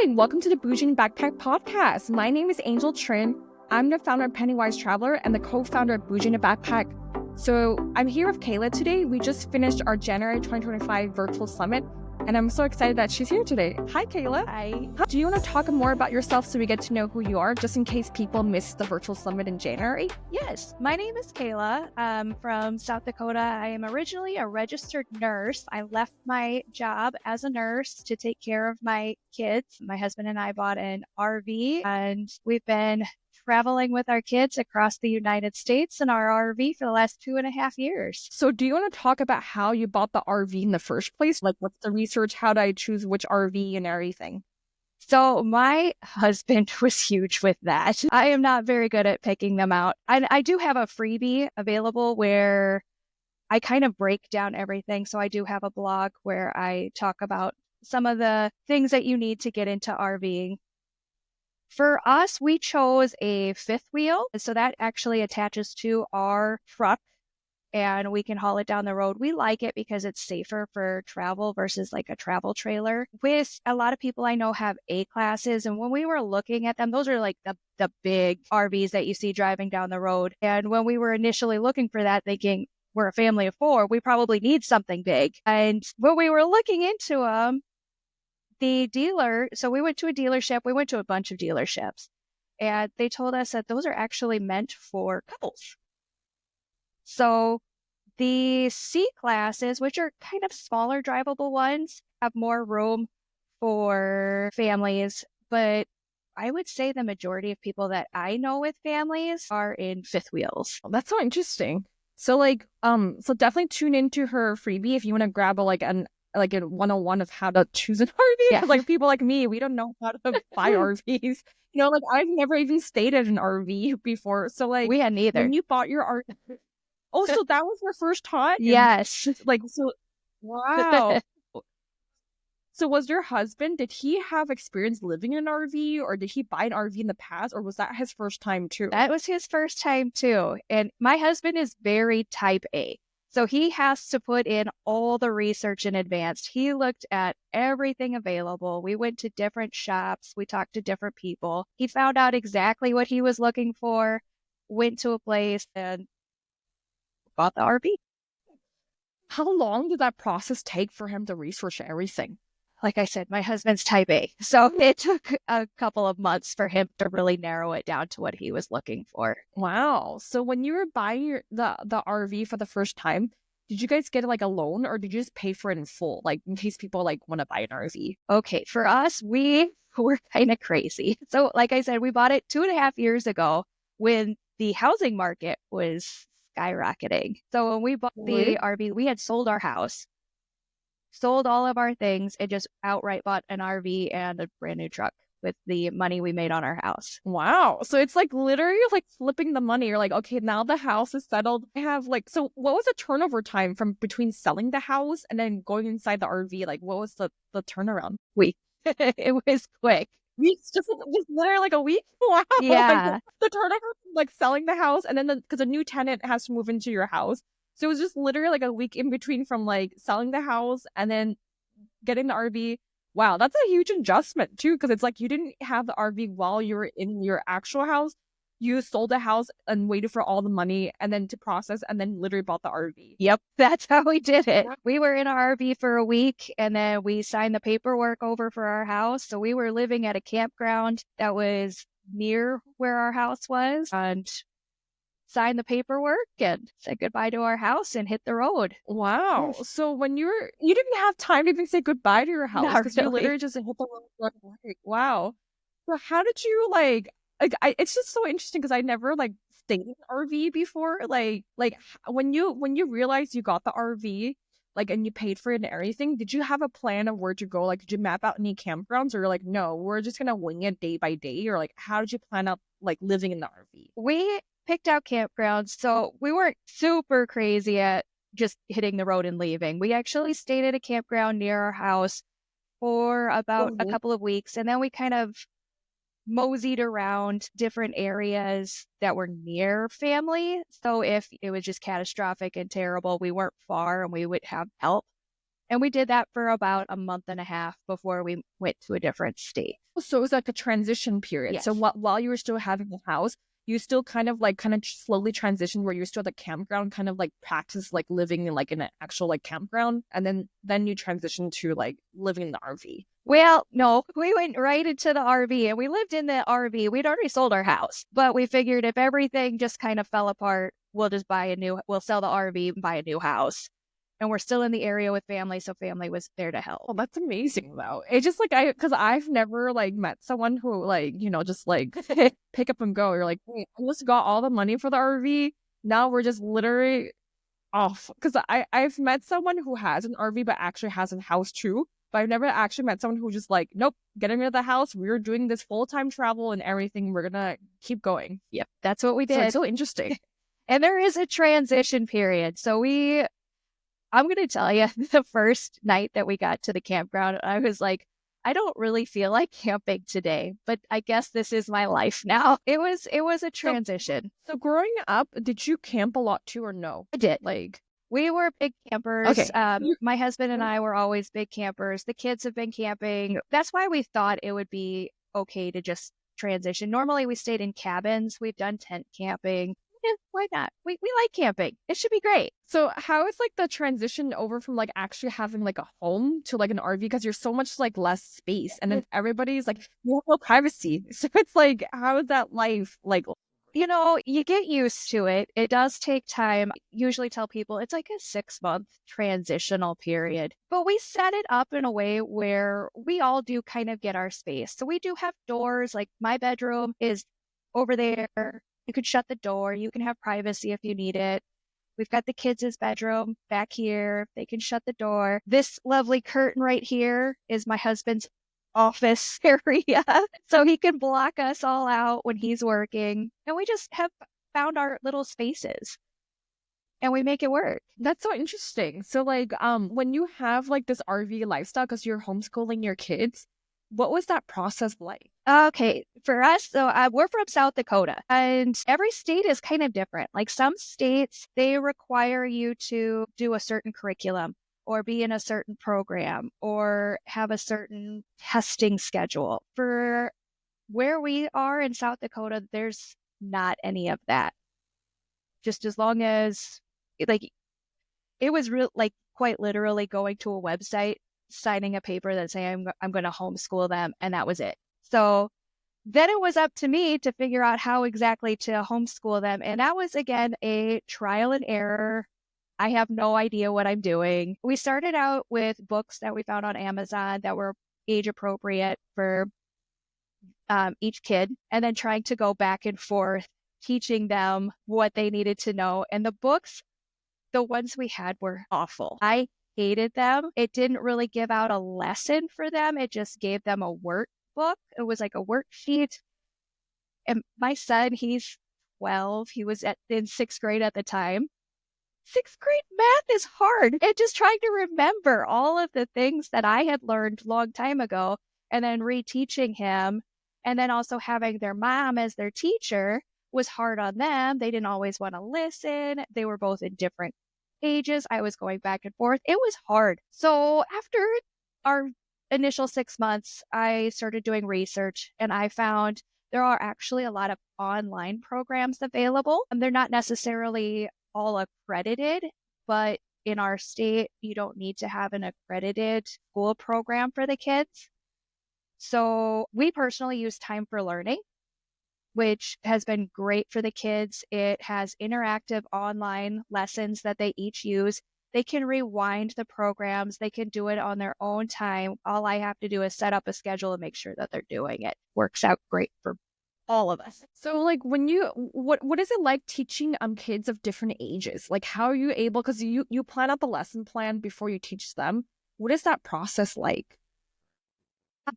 Hi, welcome to the Boujin Backpack Podcast. My name is Angel Trin. I'm the founder of Pennywise Traveler and the co-founder of Boujin Backpack. So I'm here with Kayla today. We just finished our January 2025 virtual summit, and I'm so excited that she's here today. Hi, Kayla. Hi. Do you want to talk more about yourself so we get to know who you are, just in case people missed the virtual summit in January? Yes, my name is Kayla. I'm from South Dakota. I am originally a registered nurse. I left my job as a nurse to take care of my kids. My husband and I bought an RV, and we've been traveling with our kids across the United States in our RV for the last 2.5 years. So do you want to talk about how you bought the RV in the first place? Like, what's the research? How did I choose which RV and everything? So my husband was huge with that. I am not very good at picking them out. I do have a freebie available where I kind of break down everything. So I do have a blog where I talk about some of the things that you need to get into RVing. For us, we chose a fifth wheel. So that actually attaches to our truck and we can haul it down the road. We like it because it's safer for travel versus like a travel trailer. With a lot of people I know have A classes, and when we were looking at them, those are like the big RVs that you see driving down the road. And when we were initially looking for that, thinking we're a family of 4, we probably need something big. And when we were looking into them, the dealer, so we went to a dealership, we went to a bunch of dealerships, and they told us that those are actually meant for couples. So the C classes, which are kind of smaller drivable ones, have more room for families, but I would say the majority of people that I know with families are in fifth wheels. That's so interesting. So so definitely tune into her freebie if you want to grab a 101 of how to choose an RV. Yeah. Like people like me, we don't know how to buy RVs. I've never even stayed at an RV before. So We hadn't either. when you bought your RV, oh, so that was your first time? Yes. Wow. So was your husband, did he have experience living in an RV, or did he buy an RV in the past, or was that his first time too? That was his first time too. And my husband is very type A. So he has to put in all the research in advance. He looked at everything available. We went to different shops. We talked to different people. He found out exactly what he was looking for, went to a place and bought the RV. How long did that process take for him to research everything? Like I said, my husband's type A. So it took a couple of months for him to really narrow it down to what he was looking for. Wow. So when you were buying the RV for the first time, did you guys get a loan, or did you just pay for it in full? Like in case people want to buy an RV. Okay. For us, we were kind of crazy. So like I said, we bought it 2.5 years ago when the housing market was skyrocketing. So when we bought the RV, we had sold our house, sold all of our things, and just outright bought an RV and a brand new truck with the money we made on our house. Wow. So it's literally flipping the money. You're like, okay, now the house is settled. I have so what was the turnover time from between selling the house and then going inside the RV? What was the turnaround? Week. It was quick. Weeks, just literally a week. Wow. Yeah. The turnover, selling the house, and then because a new tenant has to move into your house. So it was just literally a week in between from selling the house and then getting the RV. Wow, that's a huge adjustment too, because it's you didn't have the RV while you were in your actual house. You sold the house and waited for all the money and then to process, and then literally bought the RV. Yep, that's how we did it. We were in our RV for a week, and then we signed the paperwork over for our house. So we were living at a campground that was near where our house was, and signed the paperwork and said goodbye to our house and hit the road. Wow. So when you didn't have time to even say goodbye to your house, because you literally just hit the road. Wow. So how did you it's just so interesting because I never stayed in an RV before. When you realized you got the RV, and you paid for it and everything, did you have a plan of where to go? Did you map out any campgrounds, or no, we're just gonna wing it day by day? Or how did you plan out living in the RV? We picked out campgrounds, so we weren't super crazy at just hitting the road and leaving. We actually stayed at a campground near our house for about a couple of weeks, and then we kind of moseyed around different areas that were near family. So if it was just catastrophic and terrible, we weren't far and we would have help. And we did that for about a month and a half before we went to a different state. So it was like a transition period. Yes. So while you were still having the house, you still kind of slowly transitioned where you were still at the campground, kind of like practice like living in like in an actual like campground, and then you transitioned to like living in the RV. Well, no, we went right into the RV and we lived in the RV. We'd already sold our house, but we figured if everything just kind of fell apart, we'll sell the RV and buy a new house. And we're still in the area with family, so family was there to help. Oh, that's amazing though. It's just like because I've never like met someone who like, just like pick up and go. You're like, wait, I just got all the money for the RV. Now we're just literally off. Because I've met someone who has an RV but actually has a house too. But I've never actually met someone who just like, nope, getting rid of the house. We're doing this full-time travel and everything. We're gonna keep going. Yep, that's what we did. So it's so interesting. And there is a transition period. So I'm going to tell you, the first night that we got to the campground, I was like, I don't really feel like camping today, but I guess this is my life now. It was a transition. So growing up, did you camp a lot too or no? I did. Like, we were big campers. Okay. My husband and I were always big campers. The kids have been camping. That's why we thought it would be okay to just transition. Normally we stayed in cabins. We've done tent camping. Yeah, why not? We like camping. It should be great. So how is like the transition over from like actually having like a home to like an RV, because you're so much like less space and then everybody's like, you have no privacy. So it's like, how is that life like? You get used to it. It does take time. I usually tell people it's like a 6-month transitional period, but we set it up in a way where we all do kind of get our space. So we do have doors, like my bedroom is over there. You could shut the door. You can have privacy if you need it. We've got the kids' bedroom back here. They can shut the door. This lovely curtain right here is my husband's office area. So he can block us all out when he's working. And we just have found our little spaces and we make it work. That's so interesting. So like, when you have like this RV lifestyle, because you're homeschooling your kids, what was that process like? Okay, for us, so we're from South Dakota, and every state is kind of different. Like some states, they require you to do a certain curriculum or be in a certain program or have a certain testing schedule. For where we are in South Dakota, there's not any of that. Just as long as, like, it was real, like quite literally going to a website, signing a paper that saying I'm going to homeschool them, and that was it. So then it was up to me to figure out how exactly to homeschool them. And that was, again, a trial and error. I have no idea what I'm doing. We started out with books that we found on Amazon that were age appropriate for each kid, and then trying to go back and forth, teaching them what they needed to know. And the books, the ones we had, were awful. I hated them. It didn't really give out a lesson for them. It just gave them a workbook. It was like a worksheet. And my son, he's 12. He was in 6th grade at the time. 6th grade math is hard. And just trying to remember all of the things that I had learned a long time ago and then reteaching him. And then also having their mom as their teacher was hard on them. They didn't always want to listen. They were both in different ages. I was going back and forth. It was hard. So after our initial 6 months, I started doing research and I found there are actually a lot of online programs available. And they're not necessarily all accredited, but in our state, you don't need to have an accredited school program for the kids. So we personally use Time for Learning, which has been great for the kids. It has interactive online lessons that they each use. They can rewind the programs. They can do it on their own time. All I have to do is set up a schedule and make sure that they're doing it. Works out great for all of us. So like what is it like teaching kids of different ages? Like how are you able, because you plan out the lesson plan before you teach them. What is that process like?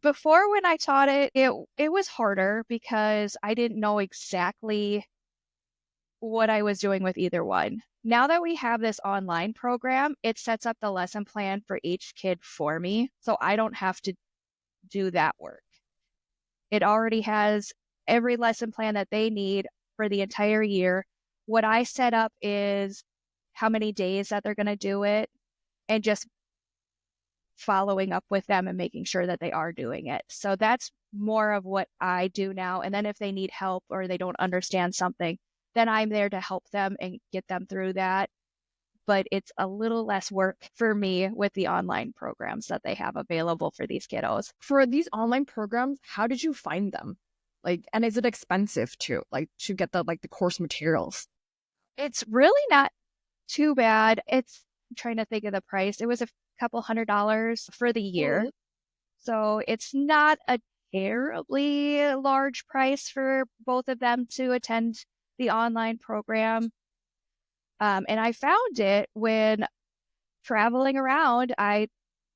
Before, when I taught it was harder because I didn't know exactly what I was doing with either one. Now that we have this online program, it sets up the lesson plan for each kid for me, so I don't have to do that work. It already has every lesson plan that they need for the entire year. What I set up is how many days that they're going to do it and just following up with them and making sure that they are doing it. So that's more of what I do now. And then if they need help or they don't understand something, then I'm there to help them and get them through that. But it's a little less work for me with the online programs that they have available for these kiddos. For these online programs, how did you find them? Like, and is it expensive too? Like to get the course materials? It's really not too bad. I'm trying to think of the price. It was a couple $100 for the year. So it's not a terribly large price for both of them to attend the online program. And I found it when traveling around. I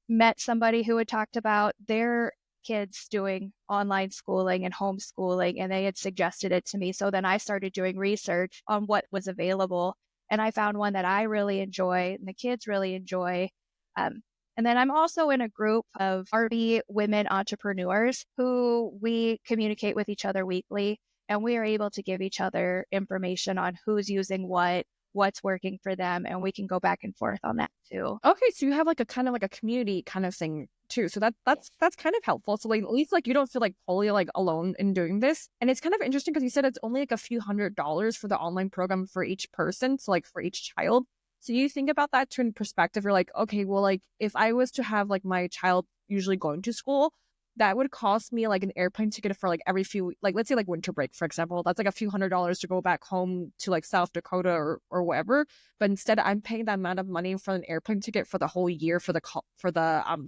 met somebody who had talked about their kids doing online schooling and homeschooling, and they had suggested it to me. So then I started doing research on what was available, and I found one that I really enjoy and the kids really enjoy. And then I'm also in a group of RV women entrepreneurs who we communicate with each other weekly, and we are able to give each other information on who's using what's working for them, and we can go back and forth on that too. Okay, so you have like a kind of like a community kind of thing too. So that's kind of helpful. So like at least like you don't feel like totally like alone in doing this. And it's kind of interesting because you said it's only like a few $100s for the online program for each person, so like for each child. So you think about that too in perspective. You're like, okay, well, like if I was to have like my child usually going to school, that would cost me like an airplane ticket for like every few, like let's say like winter break, for example. That's like a few $100s to go back home to like South Dakota or whatever. But instead, I'm paying that amount of money for an airplane ticket for the whole year for the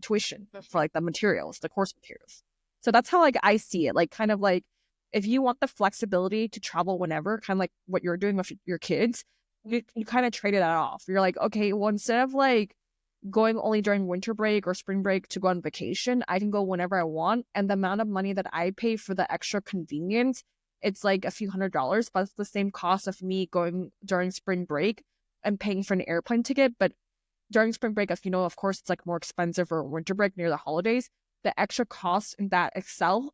tuition, for like the materials, the course materials. So that's how like I see it. Like kind of like if you want the flexibility to travel whenever, kind of like what you're doing with your kids, you kind of traded that off. You're like, okay, well, instead of like going only during winter break or spring break to go on vacation, I can go whenever I want. And the amount of money that I pay for the extra convenience, it's like a few $100s, but it's the same cost of me going during spring break and paying for an airplane ticket. But during spring break, as you know, of course, it's like more expensive for winter break near the holidays. The extra cost in that itself,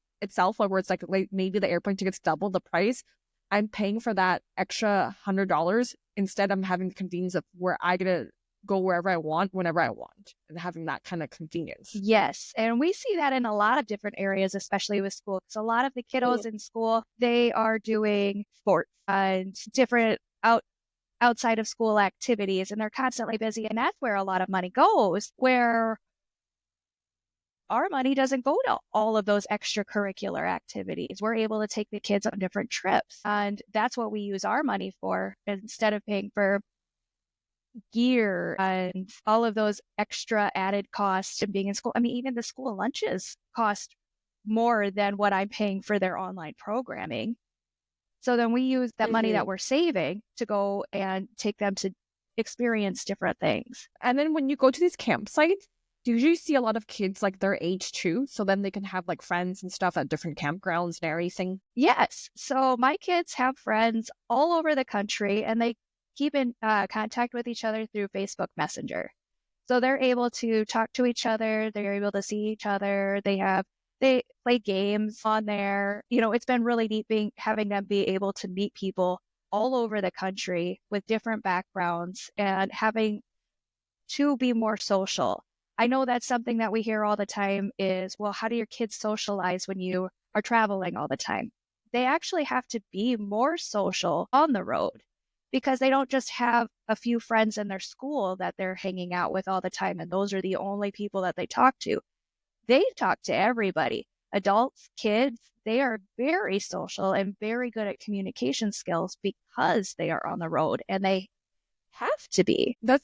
where it's like maybe the airplane ticket's double the price, I'm paying for that extra $100. Instead, I'm having the convenience of where I get to go wherever I want, whenever I want, and having that kind of convenience. Yes. And we see that in a lot of different areas, especially with school. Because a lot of the kiddos in school, they are doing sports and different outside of school activities, and they're constantly busy. And that's where a lot of money goes, where our money doesn't go to all of those extracurricular activities. We're able to take the kids on different trips. And that's what we use our money for instead of paying for gear and all of those extra added costs of being in school. I mean, even the school lunches cost more than what I'm paying for their online programming. So then we use that money that we're saving to go and take them to experience different things. And then when you go to these campsites, do you usually see a lot of kids like their age too? So then they can have like friends and stuff at different campgrounds and everything? Yes. So my kids have friends all over the country, and they keep in contact with each other through Facebook Messenger. So they're able to talk to each other. They're able to see each other. They play games on there. You know, it's been really neat having them be able to meet people all over the country with different backgrounds and having to be more social. I know that's something that we hear all the time is, well, how do your kids socialize when you are traveling all the time? They actually have to be more social on the road, because they don't just have a few friends in their school that they're hanging out with all the time, and those are the only people that they talk to. They talk to everybody, adults, kids. They are very social and very good at communication skills because they are on the road, and they have to be. That's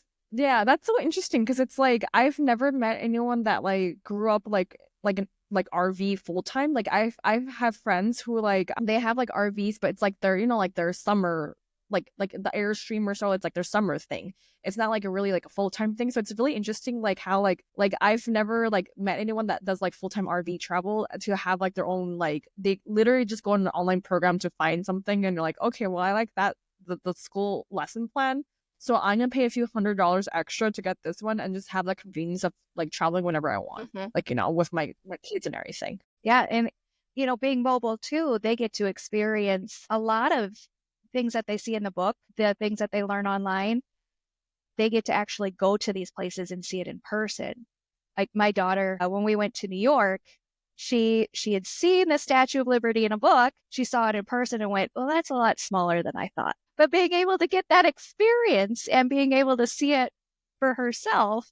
so interesting, because it's like I've never met anyone that like grew up like RV full time. Like I have friends who like they have like RVs, but it's like they're like their summer, like the Airstream or so, it's like their summer thing. It's not like a really like a full-time thing. So it's really interesting like how like I've never like met anyone that does like full-time RV travel to have like their own, like they literally just go on an online program to find something, and you're like, okay, well, I like that the school lesson plan, so I'm gonna pay a few $100s extra to get this one and just have the convenience of like traveling whenever I want, like with my kids and everything. Yeah, and being mobile too, they get to experience a lot of things that they see in the book, the things that they learn online. They get to actually go to these places and see it in person. Like my daughter, when we went to New York, she had seen the Statue of Liberty in a book. She saw it in person and went, well, that's a lot smaller than I thought. But being able to get that experience and being able to see it for herself,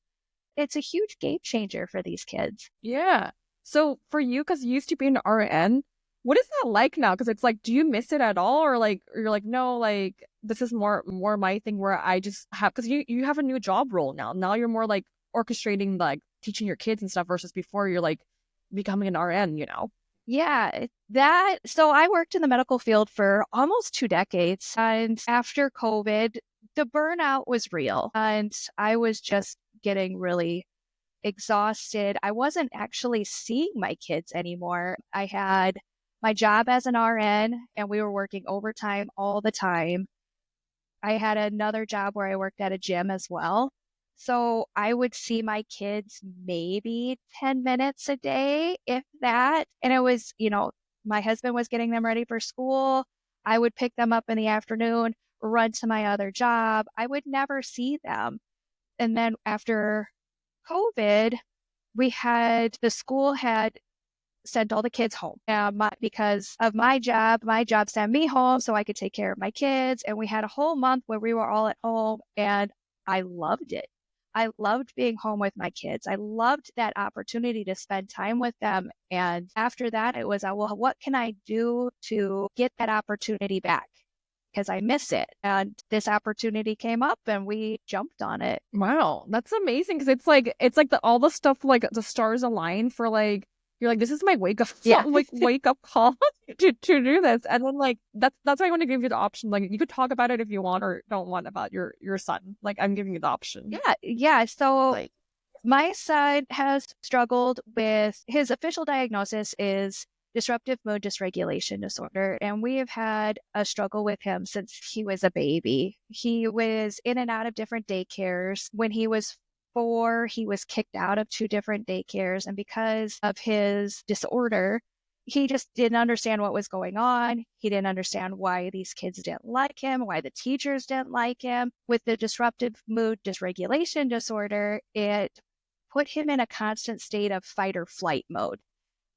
it's a huge game changer for these kids. Yeah. So for you, because you used to be an RN, what is that like now? Because it's like, do you miss it at all, or like, or you're like, no, like this is more my thing where I just have, because you have a new job role now. Now you're more like orchestrating, like teaching your kids and stuff, versus before you're like becoming an RN, you know? Yeah, so I worked in the medical field for almost 2 decades. And after COVID, the burnout was real. And I was just getting really exhausted. I wasn't actually seeing my kids anymore. I had my job as an RN and we were working overtime all the time. I had another job where I worked at a gym as well. So I would see my kids maybe 10 minutes a day, if that. And it was, my husband was getting them ready for school. I would pick them up in the afternoon, run to my other job. I would never see them. And then after COVID, the school had sent all the kids home because of my job. My job sent me home so I could take care of my kids. And we had a whole month where we were all at home and I loved it. I loved being home with my kids. I loved that opportunity to spend time with them. And after that, it was, well, what can I do to get that opportunity back? Because I miss it. And this opportunity came up and we jumped on it. Wow, that's amazing. Because it's like all the stuff, like the stars align for like, you're like, this is my wake up wake up call to do this. And then like that's why I want to give you the option. Like you could talk about it if you want or don't want about your son. Like I'm giving you the option. Yeah. So like, my son has struggled with, his official diagnosis is disruptive mood dysregulation disorder. And we have had a struggle with him since he was a baby. He was in and out of different daycares. When he was 4, he was kicked out of 2 different daycares. And because of his disorder, he just didn't understand what was going on. He didn't understand why these kids didn't like him, why the teachers didn't like him. With the disruptive mood dysregulation disorder, it put him in a constant state of fight or flight mode.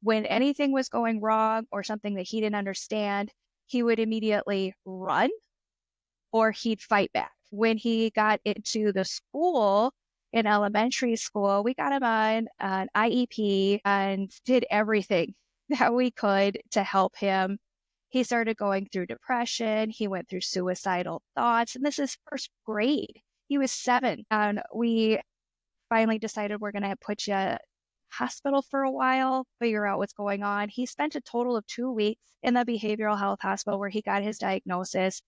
When anything was going wrong or something that he didn't understand, he would immediately run or he'd fight back. When he got into the school, in elementary school, we got him on an IEP and did everything that we could to help him. He started going through depression. He went through suicidal thoughts. And this is first grade. He was 7. And we finally decided we're going to put you in hospital for a while, figure out what's going on. He spent a total of 2 weeks in the behavioral health hospital where he got his diagnosis.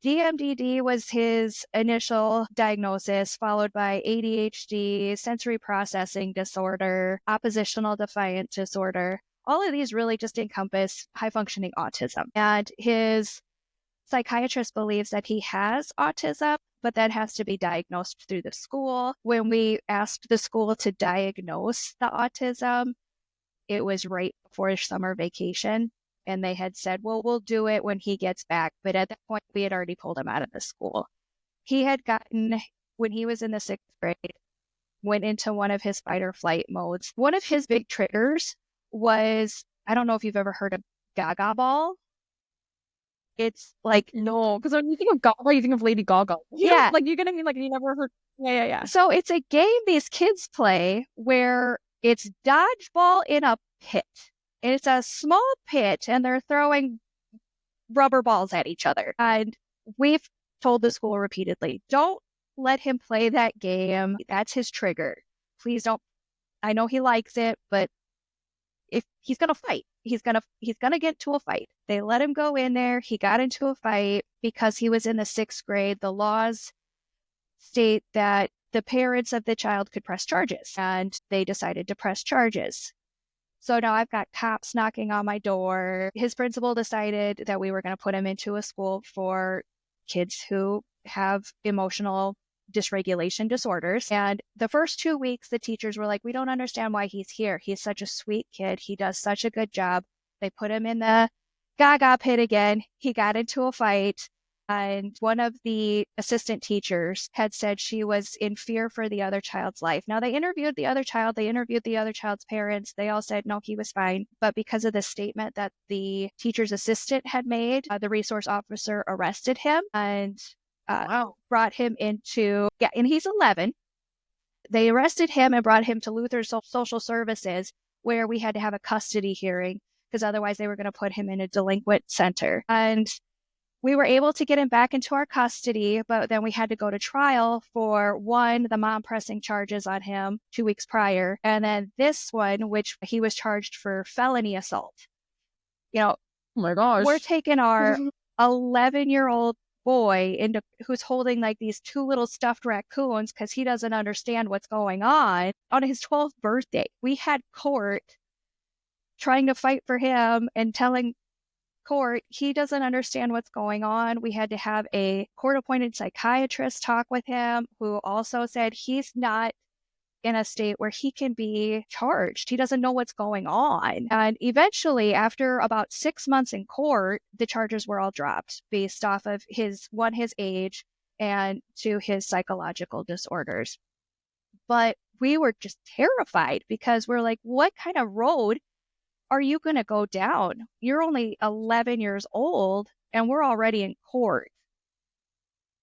DMDD was his initial diagnosis, followed by ADHD, sensory processing disorder, oppositional defiant disorder. All of these really just encompass high functioning autism. And his psychiatrist believes that he has autism, but that has to be diagnosed through the school. When we asked the school to diagnose the autism, it was right before summer vacation. And they had said, well, we'll do it when he gets back. But at that point, we had already pulled him out of the school. He had gotten, when he was in the 6th grade, went into one of his fight or flight modes. One of his big triggers was, I don't know if you've ever heard of Gaga Ball. It's like, no, because when you think of Gaga, you think of Lady Gaga. Yeah. Like you're gonna mean like you never heard. Yeah. So it's a game these kids play where it's dodgeball in a pit. It's a small pit and they're throwing rubber balls at each other. And we've told the school repeatedly, don't let him play that game. That's his trigger. Please don't. I know he likes it, but if he's going to fight, he's going to get to a fight. They let him go in there. He got into a fight because he was in the 6th grade. The laws state that the parents of the child could press charges, and they decided to press charges. So now I've got cops knocking on my door. His principal decided that we were going to put him into a school for kids who have emotional dysregulation disorders. And the first 2 weeks, the teachers were like, we don't understand why he's here. He's such a sweet kid. He does such a good job. They put him in the Gaga pit again. He got into a fight. And one of the assistant teachers had said she was in fear for the other child's life. Now, they interviewed the other child, they interviewed the other child's parents. They all said, no, he was fine. But because of the statement that the teacher's assistant had made, the resource officer arrested him and Wow. brought him into, and he's 11. They arrested him and brought him to Luther Social Services, where we had to have a custody hearing because otherwise they were going to put him in a delinquent center. And we were able to get him back into our custody, but then we had to go to trial for one, the mom pressing charges on him 2 weeks prior, and then this one, which he was charged for felony assault. Oh my gosh. We're taking our 11-year-old boy who's holding like these 2 little stuffed raccoons because he doesn't understand what's going on his 12th birthday. We had court trying to fight for him and telling court he doesn't understand what's going on. We had to have a court-appointed psychiatrist talk with him, who also said he's not in a state where he can be charged. He doesn't know what's going on. And eventually, after about 6 months in court, the charges were all dropped based off of his age and to his psychological disorders. But we were just terrified because we're like, what kind of road are you going to go down? You're only 11 years old and we're already in court.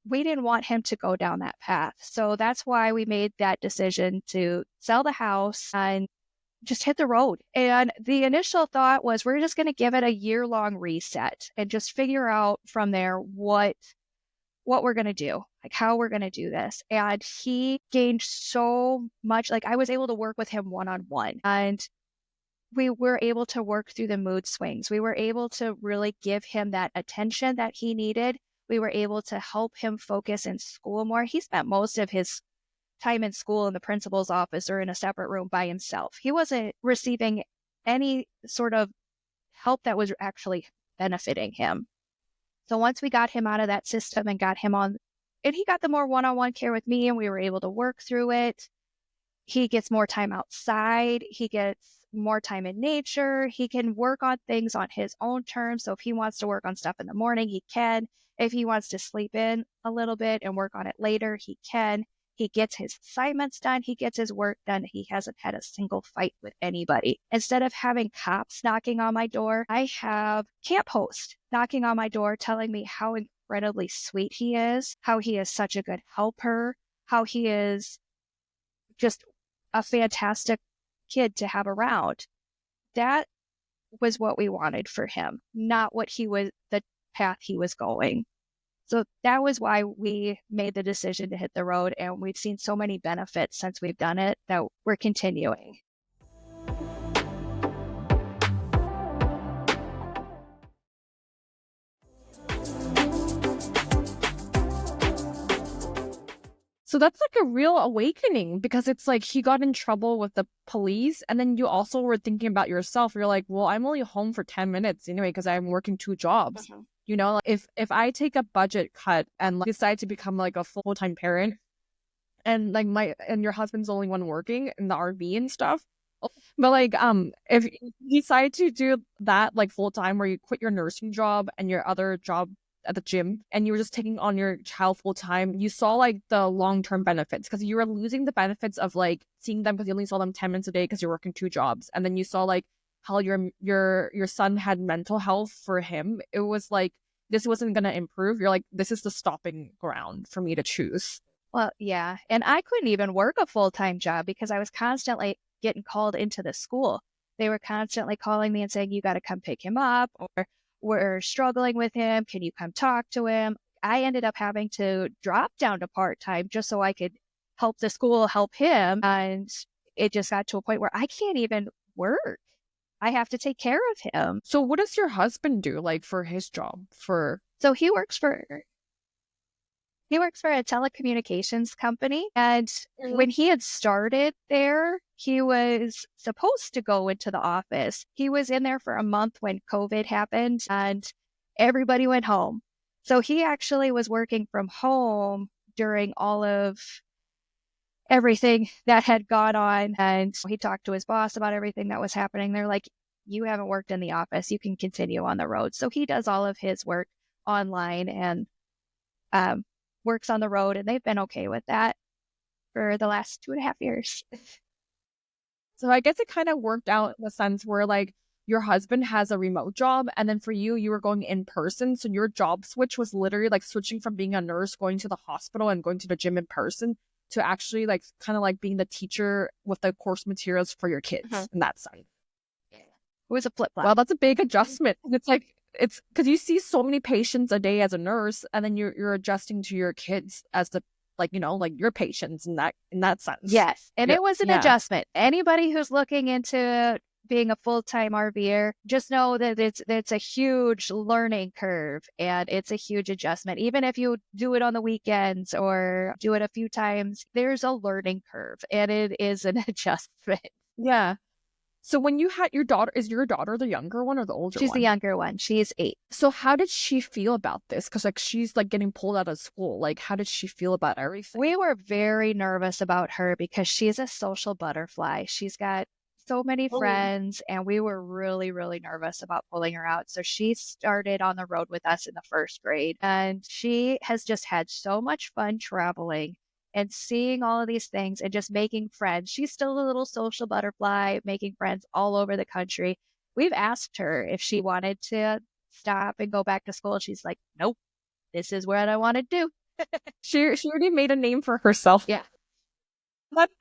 We didn't want him to go down that path. So that's why we made that decision to sell the house and just hit the road. And the initial thought was we're just going to give it a year-long reset and just figure out from there what we're going to do, like how we're going to do this. And he gained so much. Like I was able to work with him one-on-one, and we were able to work through the mood swings. We were able to really give him that attention that he needed. We were able to help him focus in school more. He spent most of his time in school in the principal's office or in a separate room by himself. He wasn't receiving any sort of help that was actually benefiting him. So once we got him out of that system and got him on, and he got the more one-on-one care with me and we were able to work through it, he gets more time outside. He gets more time in nature. He can work on things on his own terms. So if he wants to work on stuff in the morning, he can. If he wants to sleep in a little bit and work on it later, he can. He gets his assignments done. He gets his work done. He hasn't had a single fight with anybody. Instead of having cops knocking on my door, I have camp host knocking on my door telling me how incredibly sweet he is, how he is such a good helper, how he is just a fantastic kid to have around. That was what we wanted for him, not the path he was going. So that was why we made the decision to hit the road, and we've seen so many benefits since we've done it that we're continuing. So that's like a real awakening, because it's like he got in trouble with the police, and then you also were thinking about yourself. You're like, well, I'm only home for 10 minutes anyway because I'm working 2 jobs. You know, if I take a budget cut and decide to become like a full-time parent, and like your husband's the only one working in the RV and stuff, but like if you decide to do that like full-time, where you quit your nursing job and your other job at the gym and you were just taking on your child full-time, you saw like the long-term benefits, because you were losing the benefits of like seeing them because you only saw them 10 minutes a day because you're working 2 jobs. And then you saw like how your son had mental health for him. It was like, this wasn't going to improve. You're like, this is the stopping ground for me to choose. Well, yeah. And I couldn't even work a full-time job because I was constantly getting called into the school. They were constantly calling me and saying, you got to come pick him up, or we're struggling with him. Can you come talk to him? I ended up having to drop down to part-time just so I could help the school, help him. And it just got to a point where I can't even work. I have to take care of him. So what does your husband do, like, for his job? So he works for a telecommunications company. And when he had started there, he was supposed to go into the office. He was in there for a month when COVID happened and everybody went home. So he actually was working from home during all of everything that had gone on. And he talked to his boss about everything that was happening. They're like, you haven't worked in the office. You can continue on the road. So he does all of his work online, and works on the road, and they've been okay with that for the last 2.5 years. So I guess it kind of worked out in the sense where like your husband has a remote job, and then for you, you were going in person. So your job switch was literally like switching from being a nurse, going to the hospital and going to the gym in person to actually like kind of like being the teacher with the course materials for your kids in that sense. It was a flip-flop. Well, that's a big adjustment. And it's like, it's because you see so many patients a day as a nurse, and then you're adjusting to your kids as the like, you know, like your patients in that sense. Yes. And it was an adjustment. Anybody who's looking into being a full-time RVer, just know that it's a huge learning curve, and it's a huge adjustment. Even if you do it on the weekends or do it a few times, there's a learning curve, and it is an adjustment. Yeah. So when you had your daughter, is your daughter the younger one or the older one? She's the younger one. She's 8. So how did she feel about this? Because like she's like getting pulled out of school. Like how did she feel about everything? We were very nervous about her because she's a social butterfly. She's got so many friends, and we were really, really nervous about pulling her out. So she started on the road with us in the 1st grade, and she has just had so much fun traveling and seeing all of these things and just making friends. She's still a little social butterfly, making friends all over the country. We've asked her if she wanted to stop and go back to school. She's like, nope, this is what I want to do. She already made a name for herself. Yeah.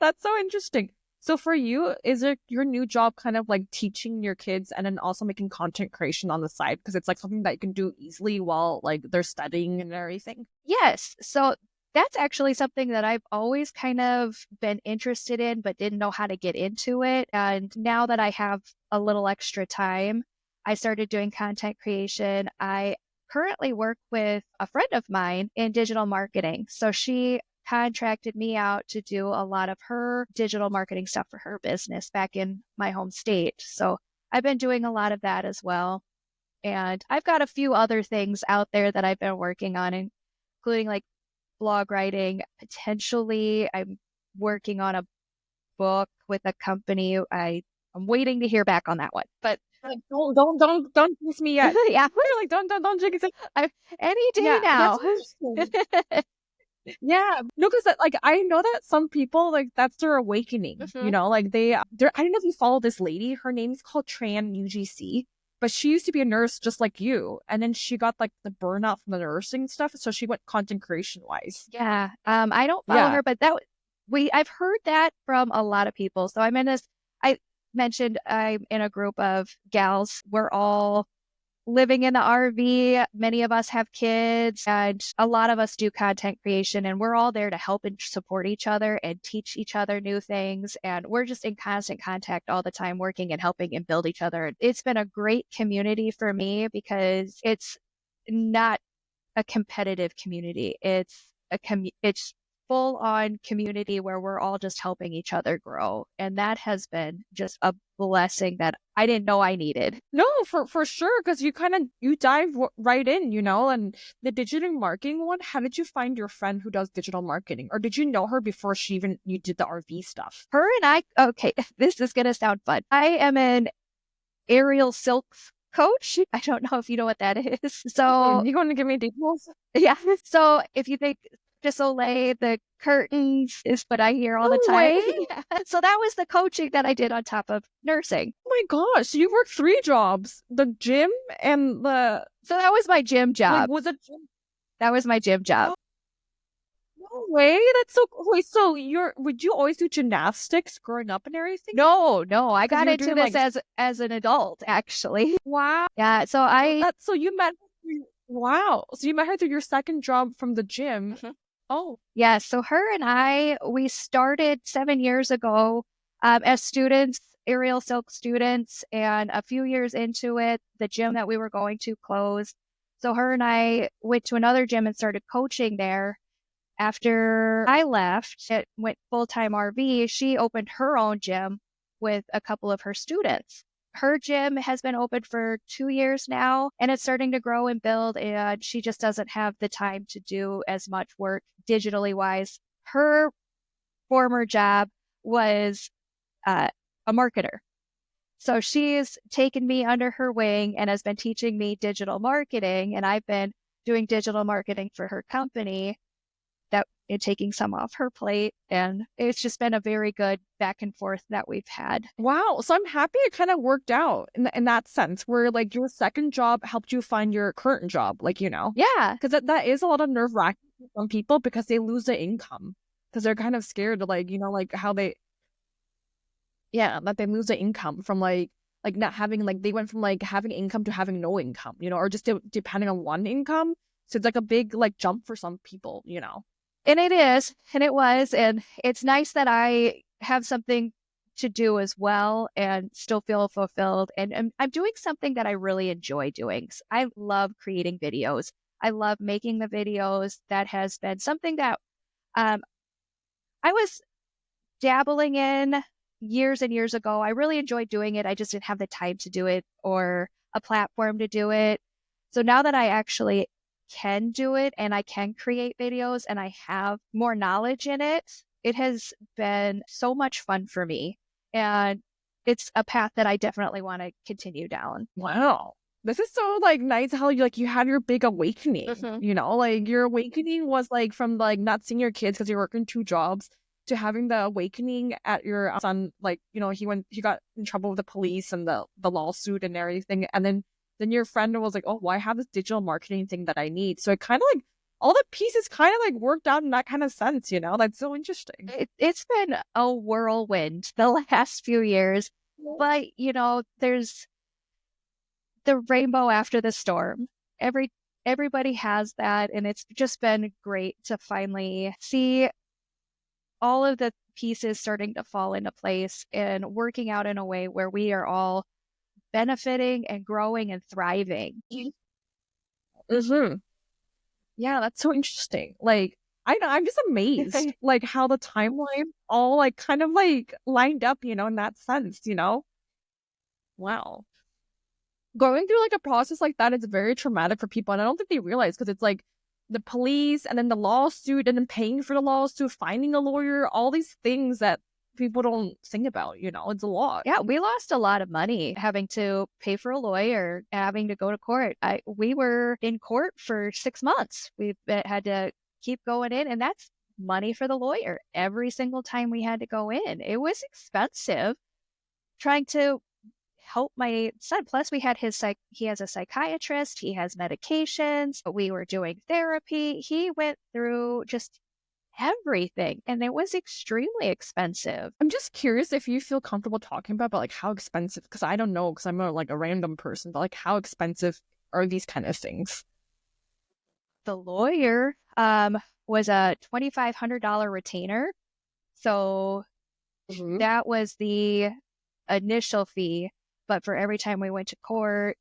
That's so interesting. So for you, is it your new job kind of like teaching your kids and then also making content creation on the side? Because it's like something that you can do easily while like they're studying and everything. Yes. So that's actually something that I've always kind of been interested in, but didn't know how to get into it. And now that I have a little extra time, I started doing content creation. I currently work with a friend of mine in digital marketing. So she contracted me out to do a lot of her digital marketing stuff for her business back in my home state. So I've been doing a lot of that as well. And I've got a few other things out there that I've been working on, including like blog writing. Potentially, I'm working on a book with a company. I'm waiting to hear back on that one. But like, don't jinx me yet. Yeah, we're like don't jinx it. Any day now. Yeah, no, because like I know that some people like that's their awakening. You know, like they're I don't know if you follow this lady. Her name's called Tran UGC. But she used to be a nurse just like you. And then she got like the burnout from the nursing stuff. So she went content creation wise. Yeah. I don't follow her, but I've heard that from a lot of people. So I mentioned I'm in a group of gals. We're all living in the RV. Many of us have kids, and a lot of us do content creation, and we're all there to help and support each other and teach each other new things. And we're just in constant contact all the time, working and helping and build each other. It's been a great community for me because it's not a competitive community. It's it's full on community where we're all just helping each other grow. And that has been just a blessing that I didn't know I needed. No, for sure. Because you dive right in, you know, and the digital marketing one, how did you find your friend who does digital marketing? Or did you know her before you did the RV stuff? Her and okay, this is going to sound fun. I am an aerial silks coach. I don't know if you know what that is. So you going to give me details? Yeah. So if you think Soleil, the curtains is what I hear all the time. Yeah. So that was the coaching that I did on top of nursing. Oh my gosh, you worked 3 jobs: the gym and the. So that was my gym job. Like, was it? That was my gym job. No way. That's so cool. Wait, so would you always do gymnastics growing up and everything? No. I got into this as an adult, actually. Wow. Yeah. So you met. Wow. So you met her through your second job from the gym. Oh. Yeah. So we started 7 years ago as students, aerial silk students, and a few years into it, the gym that we were going to closed. So her and I went to another gym and started coaching there. After I left, it went full-time RV. She opened her own gym with a couple of her students. Her gym has been open for 2 years now, and it's starting to grow and build, and she just doesn't have the time to do as much work digitally wise. Her former job was a marketer. So she's taken me under her wing and has been teaching me digital marketing, and I've been doing digital marketing for her company, that it taking some off her plate. And it's just been a very good back and forth that we've had. Wow. So I'm happy it kind of worked out in that sense where like your second job helped you find your current job, like, Yeah. because that is a lot of nerve wracking for some people because they lose the income because they're kind of scared to like, like how that they lose the income from like not having like they went from like having income to having no income, or just depending on one income. So it's like a big like jump for some people. And it is, and it was, and it's nice that I have something to do as well and still feel fulfilled. And I'm doing something that I really enjoy doing. I love creating videos. I love making the videos. That has been something that um, I was dabbling in years and years ago. I really enjoyed doing it. I just didn't have the time to do it or a platform to do it. So now that I actually can do it and I can create videos and I have more knowledge in it, it has been so much fun for me. And it's a path that I definitely want to continue down. Wow. This is so like nice how you had your big awakening, like your awakening was like from like not seeing your kids because you're working two jobs to having the awakening at your son, like, he got in trouble with the police and the lawsuit and everything. And then your friend was like, oh, well, I have this digital marketing thing that I need. So it kind of like all the pieces kind of like worked out in that kind of sense, That's so interesting. It's been a whirlwind the last few years, but there's the rainbow after the storm. Everybody has that, and it's just been great to finally see all of the pieces starting to fall into place and working out in a way where we are all benefiting and growing and thriving. Mm-hmm. Yeah, that's so interesting. Like, I'm just amazed, like how the timeline all like kind of like lined up, in that sense. Wow. Going through like a process like that is very traumatic for people, and I don't think they realize because it's like the police and then the lawsuit and then paying for the lawsuit, finding a lawyer, all these things that people don't think about, it's a lot. Yeah, we lost a lot of money having to pay for a lawyer, having to go to court. We were in court for 6 months. We had to keep going in, and that's money for the lawyer every single time we had to go in. It was expensive trying to help my son. Plus, he has a psychiatrist, he has medications, we were doing therapy. He went through just everything, and it was extremely expensive. I'm just curious if you feel comfortable talking about like how expensive, because I don't know, because I'm like a random person, but like how expensive are these kind of things? The lawyer was a $2,500 retainer. So that was the initial fee. But for every time we went to court,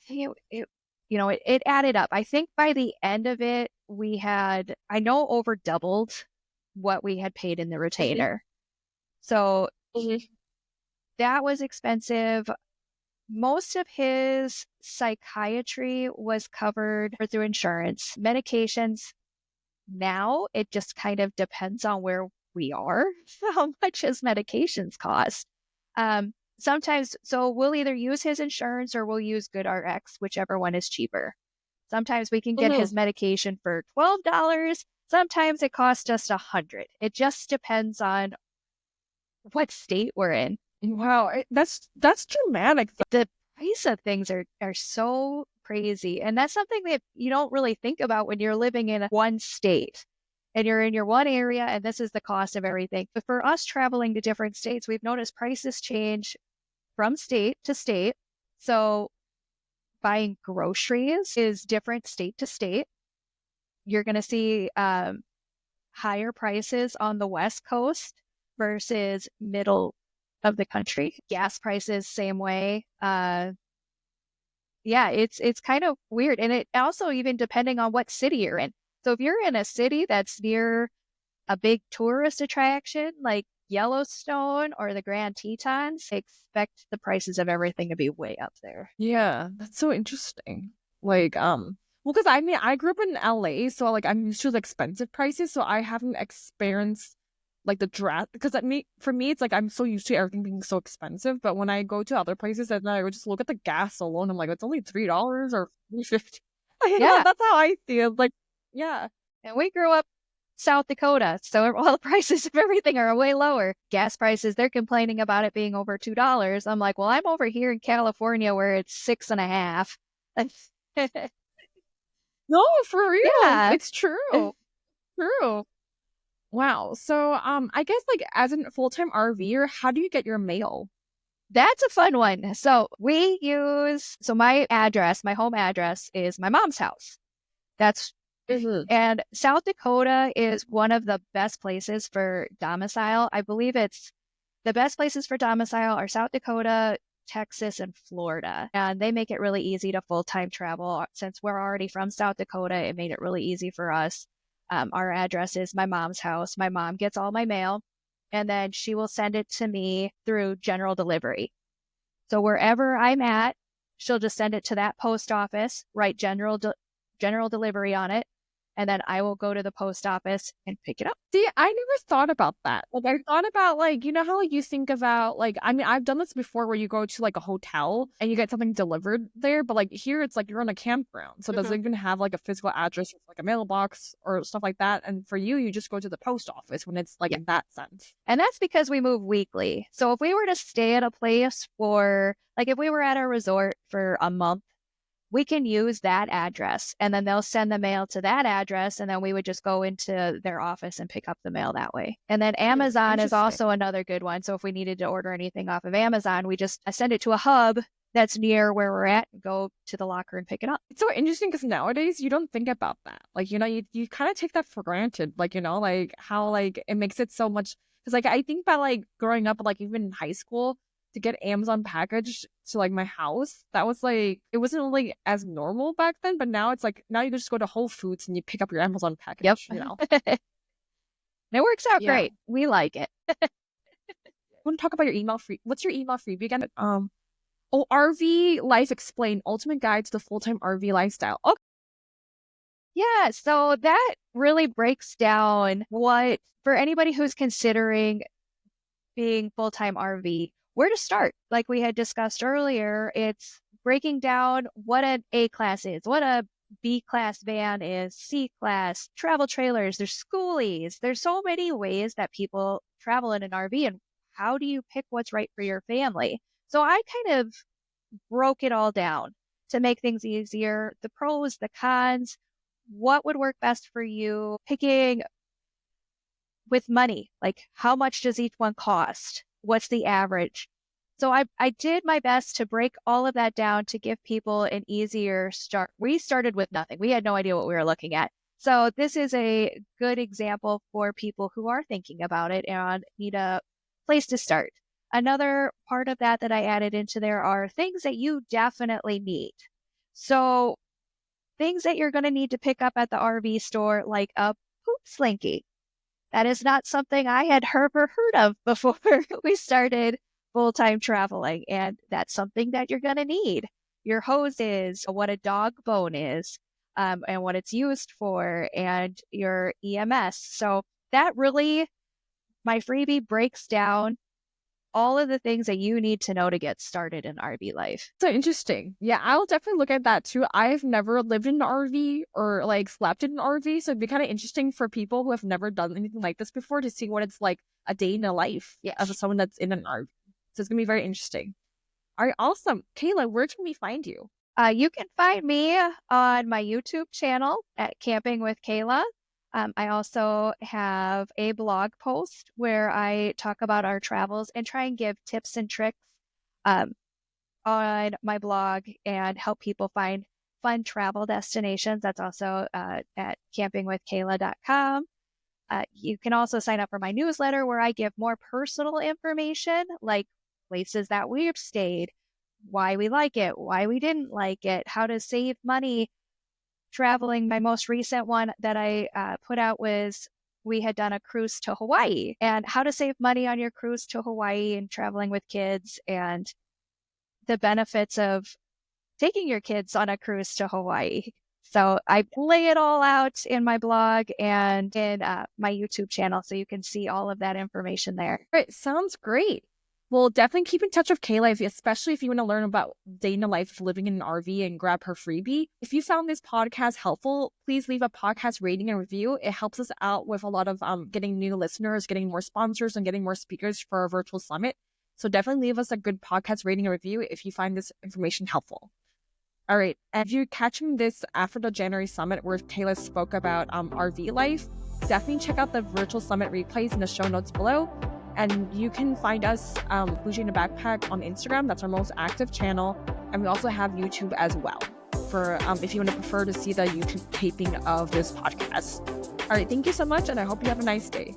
it added up. I think by the end of it, we had, I know, over doubled what we had paid in the retainer. So that was expensive. Most of his psychiatry was covered through insurance. Medications, now it just kind of depends on where we are, how much his medications cost. Sometimes, so we'll either use his insurance or we'll use GoodRx, whichever one is cheaper. Sometimes we can get his medication for $12. Sometimes it costs just $100. It just depends on what state we're in. Wow, that's dramatic. The price of things are so crazy, and that's something that you don't really think about when you're living in one state and you're in your one area, and this is the cost of everything. But for us traveling to different states, we've noticed prices change from state to state. So buying groceries is different state to state. You're going to see higher prices on the West Coast versus middle of the country. Gas prices, same way. Yeah, it's kind of weird. And it also, even depending on what city you're in. So if you're in a city that's near a big tourist attraction like Yellowstone or the Grand Tetons, expect the prices of everything to be way up there. Yeah, that's so interesting. Like, well, because I grew up in LA, so like I'm used to the expensive prices, so I haven't experienced like the draft. Because for me, it's like I'm so used to everything being so expensive. But when I go to other places, and I would just look at the gas alone, I'm like, it's only $3 or $3.50. Yeah. That's how I feel. Like, yeah. And we grew up South Dakota, so all the prices of everything are way lower. Gas prices, they're complaining about it being over $2. I'm like, well, I'm over here in California where it's 6.5. No, for real. Yeah. It's true. True. Wow. So, I guess like as a full-time RVer, how do you get your mail? That's a fun one. So my address, my home address is my mom's house. Mm-hmm. And South Dakota is one of the best places for domicile. I believe it's the best places for domicile are South Dakota, Texas, and Florida. And they make it really easy to full-time travel. Since we're already from South Dakota, it made it really easy for us. Our address is my mom's house. My mom gets all my mail, and then she will send it to me through general delivery. So wherever I'm at, she'll just send it to that post office, write general delivery on it, and then I will go to the post office and pick it up. See, I never thought about that. Like, I thought about, like, you know how, like, you think about, like, I mean, I've done this before where you go to, like, a hotel and you get something delivered there, but, like, here it's like you're on a campground. So does it even have, like, a physical address, like a mailbox or stuff like that? And for you, you just go to the post office when it's, like, in that sense. And that's because we move weekly. So if we were to stay at a place if we were at a resort for a month, we can use that address and then they'll send the mail to that address and then we would just go into their office and pick up the mail that way. And then Amazon is also another good one. So if we needed to order anything off of Amazon, we just send it to a hub that's near where we're at and go to the locker and pick it up. It's so interesting because nowadays you don't think about that. Like, you kind of take that for granted. Like, like how like it makes it so much because like I think about like growing up, like even in high school, to get Amazon package to like my house, that was like it wasn't really as normal back then, but now it's like now you can just go to Whole Foods and you pick up your Amazon package. Yep. It works out great. We like it. I want to talk about your email free. What's your email freebie again? RV Life Explained, Ultimate Guide to the Full-Time RV Lifestyle. Okay. Yeah, so that really breaks down what, for anybody who's considering being full-time RV, where to start. Like we had discussed earlier, it's breaking down what an A class is, what a B class van is, C class, travel trailers, there's schoolies. There's so many ways that people travel in an RV, and how do you pick what's right for your family? So I kind of broke it all down to make things easier, the pros, the cons, what would work best for you, picking with money, like how much does each one cost? What's the average? So I did my best to break all of that down to give people an easier start. We started with nothing. We had no idea what we were looking at. So this is a good example for people who are thinking about it and need a place to start. Another part of that I added into there are things that you definitely need. So things that you're going to need to pick up at the RV store, like a poop slinky. That is not something I had ever heard of before we started full-time traveling. And that's something that you're going to need. Your hoses, what a dog bone is, and what it's used for, and your EMS. So that really, my freebie breaks down all of the things that you need to know to get started in RV life. So interesting. Yeah, I'll definitely look at that too. I've never lived in an RV or like slept in an RV, so it'd be kind of interesting for people who have never done anything like this before to see what it's like a day in a life of someone that's in an RV. So it's gonna be very interesting. All right, awesome. Kayla, where can we find you? You can find me on my YouTube channel at Camping with Kayla. I also have a blog post where I talk about our travels and try and give tips and tricks on my blog and help people find fun travel destinations. That's also at campingwithkayla.com. You can also sign up for my newsletter where I give more personal information, like places that we've stayed, why we like it, why we didn't like it, how to save money traveling. My most recent one that I put out was we had done a cruise to Hawaii and how to save money on your cruise to Hawaii and traveling with kids and the benefits of taking your kids on a cruise to Hawaii. So I lay it all out in my blog and in my YouTube channel, so you can see all of that information there. Right, sounds great. Well, definitely keep in touch with Kayla, especially if you want to learn about day in the life of living in an RV and grab her freebie. If you found this podcast helpful, please leave a podcast rating and review. It helps us out with a lot of getting new listeners, getting more sponsors, and getting more speakers for our virtual summit. So definitely leave us a good podcast rating and review if you find this information helpful. All right. And if you're catching this after the January summit where Kayla spoke about RV life, definitely check out the virtual summit replays in the show notes below. And you can find us, Bougie in a Backpack, on Instagram. That's our most active channel. And we also have YouTube as well for if you want to prefer to see the YouTube taping of this podcast. All right. Thank you so much. And I hope you have a nice day.